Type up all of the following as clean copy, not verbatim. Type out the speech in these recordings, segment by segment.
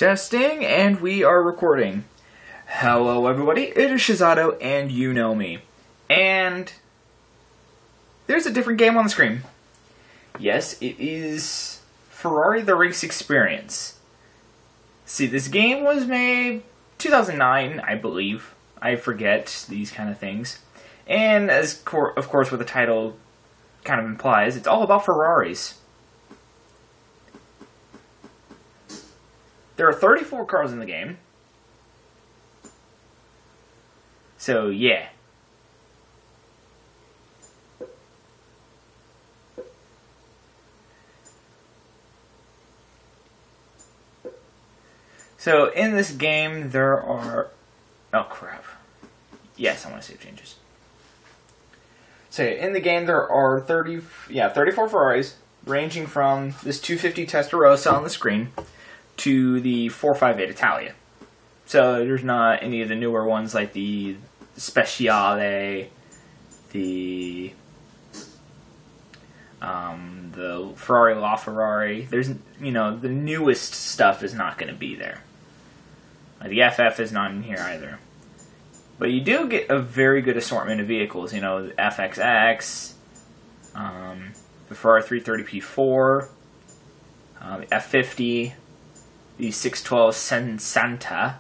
Testing, and we are recording. Hello everybody, it is Shazoto, and you know me. And there's a different game on the screen. Yes, it is Ferrari the Race Experience. See, this game was made 2009, I believe. I forget these kind of things. And as of course what the title kind of implies, it's all about Ferraris. There are 34 cars in the game. So, yeah. So, in this game, there are... Oh, crap. Yes, I want to save changes. So, in the game, there are 34 Ferraris, ranging from this 250 Testarossa on the screen to the 458 Italia. So there's not any of the newer ones like the Speciale, the Ferrari LaFerrari. There's, the newest stuff is not going to be there. The FF is not in here either. But you do get a very good assortment of vehicles. The FXX, the Ferrari 330P4, the F50, the 612 Sessanta,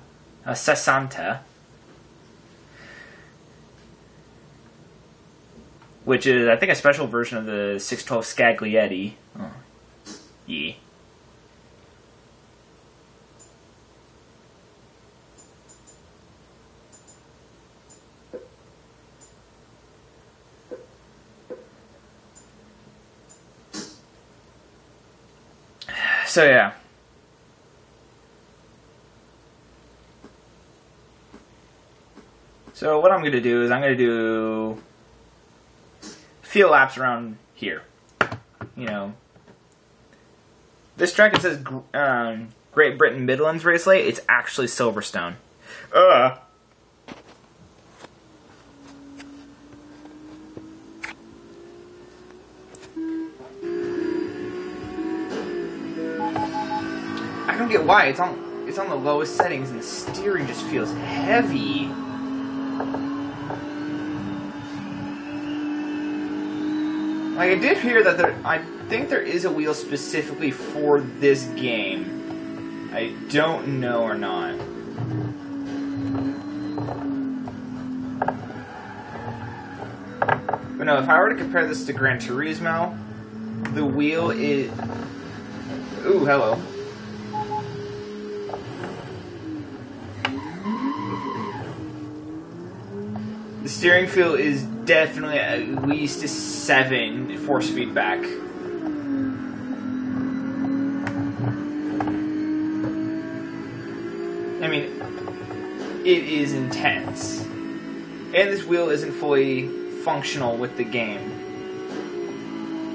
which is, I think, a special version of the 612 Scaglietti. Oh, yeah. So, yeah. So what I'm going to do is I'm going to do field laps around here. This track, it says Great Britain Midlands Raceway. It's actually Silverstone. I don't get why it's on the lowest settings and the steering just feels heavy. Like, I did hear that I think there is a wheel specifically for this game. I don't know or not. But no, if I were to compare this to Gran Turismo, the wheel is... Ooh, hello. The steering feel is definitely at least a 7 force feedback. I mean, it is intense. And this wheel isn't fully functional with the game.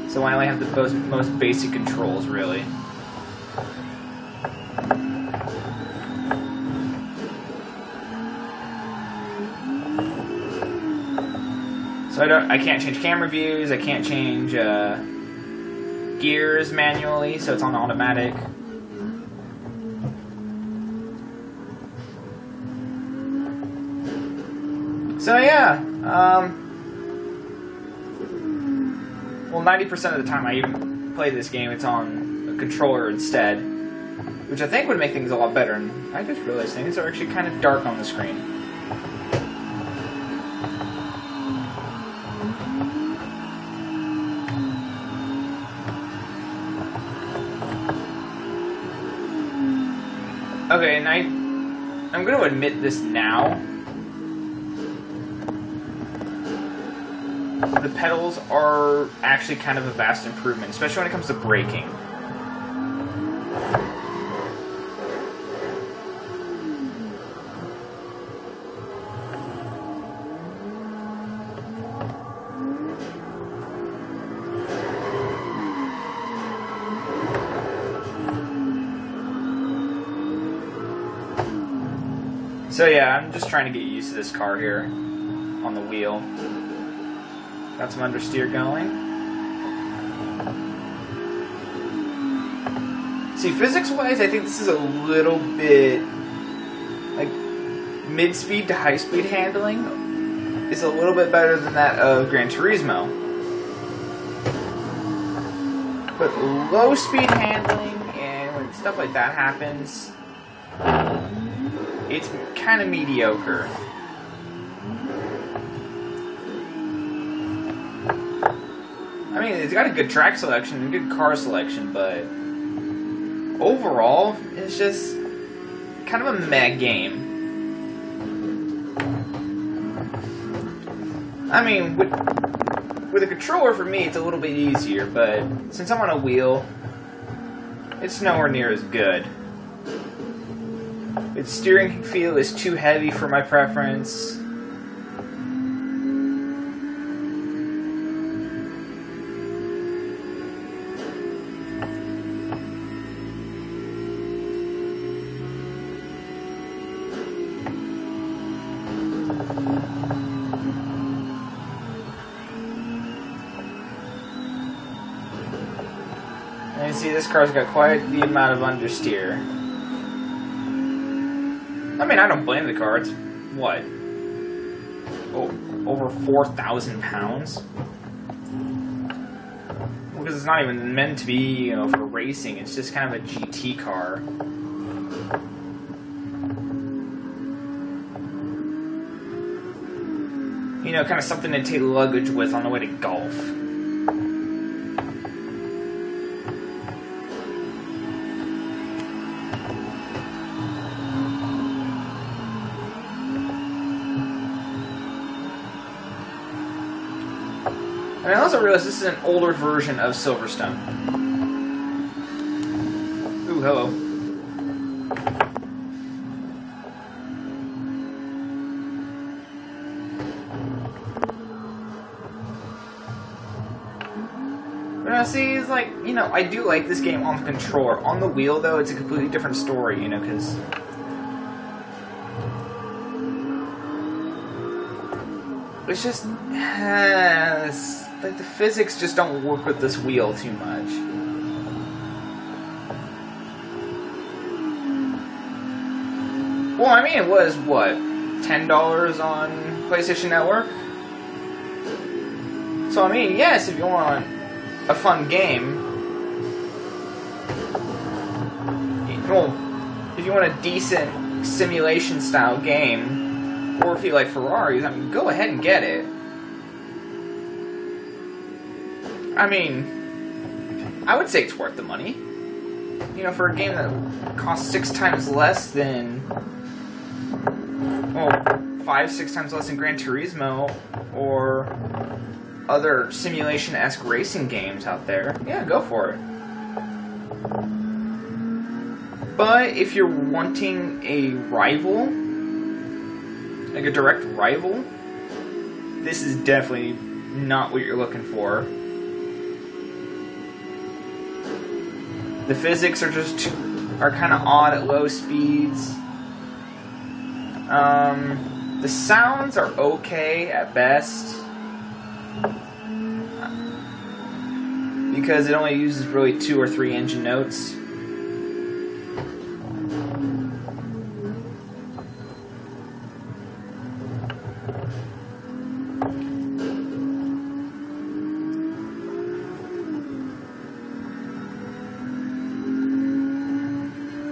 So I only have the most basic controls, really. So I can't change camera views, I can't change gears manually, so it's on automatic. So yeah, well, 90% of the time I even play this game, it's on a controller instead, which I think would make things a lot better, and I just realized things are actually kind of dark on the screen. Okay, and I'm going to admit this now. The pedals are actually kind of a vast improvement, especially when it comes to braking. So yeah, I'm just trying to get used to this car here on the wheel. Got some understeer going. See, physics-wise, I think this is a little bit, like, mid-speed to high-speed handling is a little bit better than that of Gran Turismo. But low-speed handling, and when stuff like that happens, it's kind of mediocre. I mean, it's got a good track selection and good car selection, but overall, it's just kind of a meh game. I mean, with a controller, for me, it's a little bit easier, but since I'm on a wheel, it's nowhere near as good. Its steering feel is too heavy for my preference. And you see, this car's got quite the amount of understeer. I mean, I don't blame the car. It's, what? Oh, over 4,000 pounds? Because it's not even meant to be, you know, for racing. It's just kind of a GT car. You know, kind of something to take luggage with on the way to golf. And I also realized this is an older version of Silverstone. Ooh, hello. But now, see, it's like, you know, I do like this game on the controller. On the wheel, though, it's a completely different story, you know, because it's just, like, the physics just don't work with this wheel too much. Well, I mean, it was, what, $10 on PlayStation Network? So, I mean, yes, if you want a fun game, well, if you want a decent simulation-style game, or if you like Ferraris, I mean, go ahead and get it. I mean, I would say it's worth the money. You know, for a game that costs 6 times less than, well, 5-6 times less than Gran Turismo, or other simulation-esque racing games out there, yeah, go for it. But if you're wanting a rival, like a direct rival, this is definitely not what you're looking for. The physics are just are kind of odd at low speeds. The sounds are okay at best, because it only uses really 2 or 3 engine notes.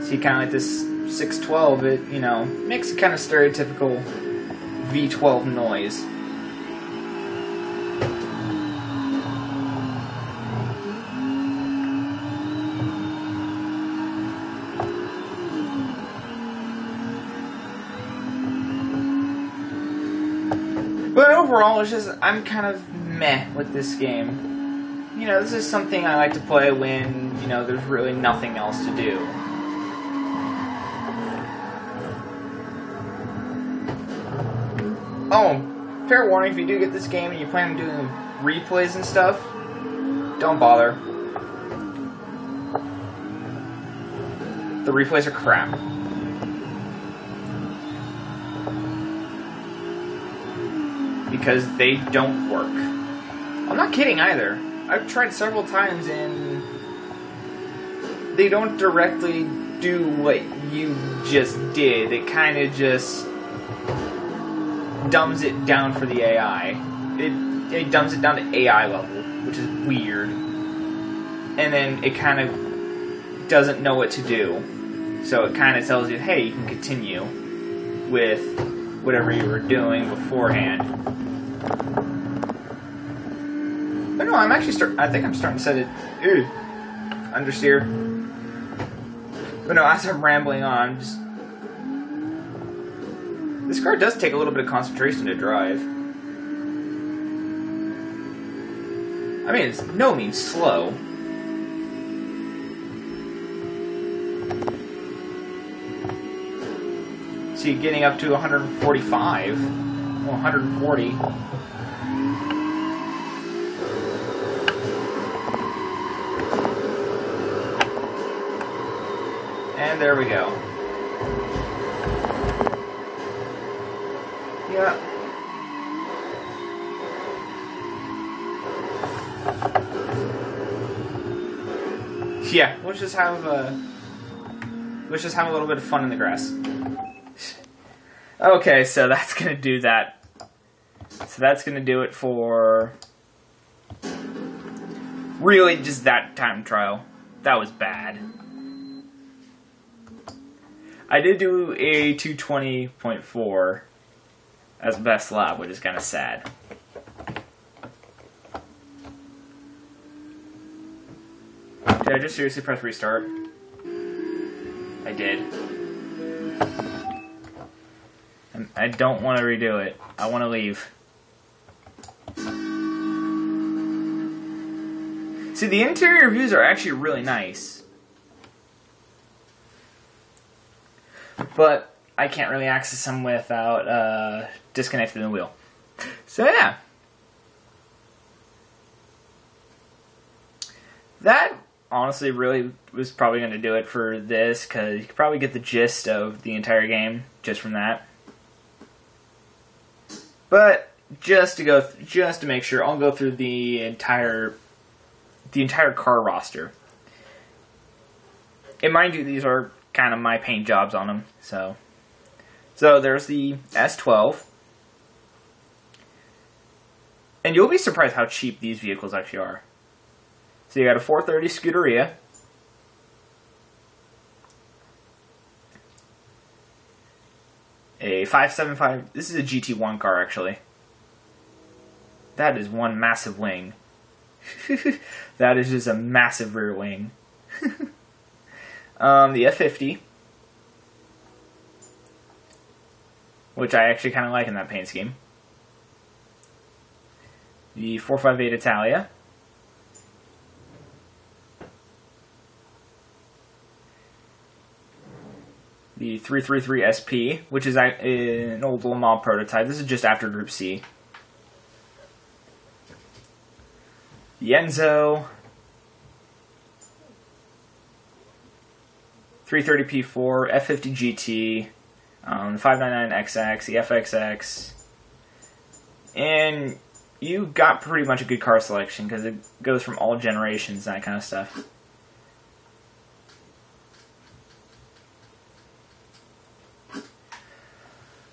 See, kind of like this 612, it, you know, makes a kind of stereotypical V12 noise. But overall, it's just, I'm kind of meh with this game. You know, this is something I like to play when, you know, there's really nothing else to do. Oh, fair warning, if you do get this game and you plan on doing replays and stuff, don't bother. The replays are crap. Because they don't work. I'm not kidding either. I've tried several times and they don't directly do what you just did. It kind of just dumbs it down for the AI. It dumbs it down to AI level, which is weird. And then it kind of doesn't know what to do. So it kind of tells you, hey, you can continue with whatever you were doing beforehand. But no, I'm actually I think I'm starting to set it understeer. But no, as I'm rambling on, this car does take a little bit of concentration to drive. I mean, it's no means slow. See, getting up to 145, 140. And there we go. Yeah. Yeah, let's just have a little bit of fun in the grass. Okay, so that's gonna do that. So that's gonna do it for really just that time trial. That was bad. I did do a 220.4 as best lap, which is kind of sad. Did I just seriously press restart? I did. I don't want to redo it. I want to leave. See, the interior views are actually really nice. But I can't really access them without disconnecting the wheel. So yeah. That honestly really was probably going to do it for this, because you could probably get the gist of the entire game just from that. But just to make sure, I'll go through the entire car roster. And mind you, these are kind of my paint jobs on them. So there's the S12. And you'll be surprised how cheap these vehicles actually are. So you got a 430 Scuderia. A 575. This is a GT1 car, actually. That is one massive wing. That is just a massive rear wing. The F50, which I actually kind of like in that paint scheme. The 458 Italia. The 333 SP, which is an old Le Mans prototype. This is just after Group C. The Enzo. 330 P4, F50 GT, 599XX, the FXX, and you got pretty much a good car selection because it goes from all generations, that kind of stuff.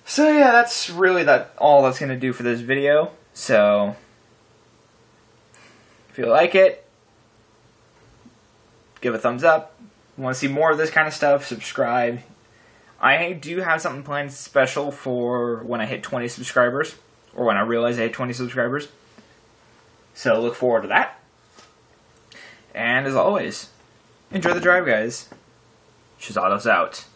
So yeah, that's really all that's going to do for this video. So if you like it, give a thumbs up. Want to see more of this kind of stuff, subscribe. I do have something planned special for when I hit 20 subscribers, or when I realize I hit 20 subscribers. So look forward to that. And as always, enjoy the drive, guys. Shazoto's out.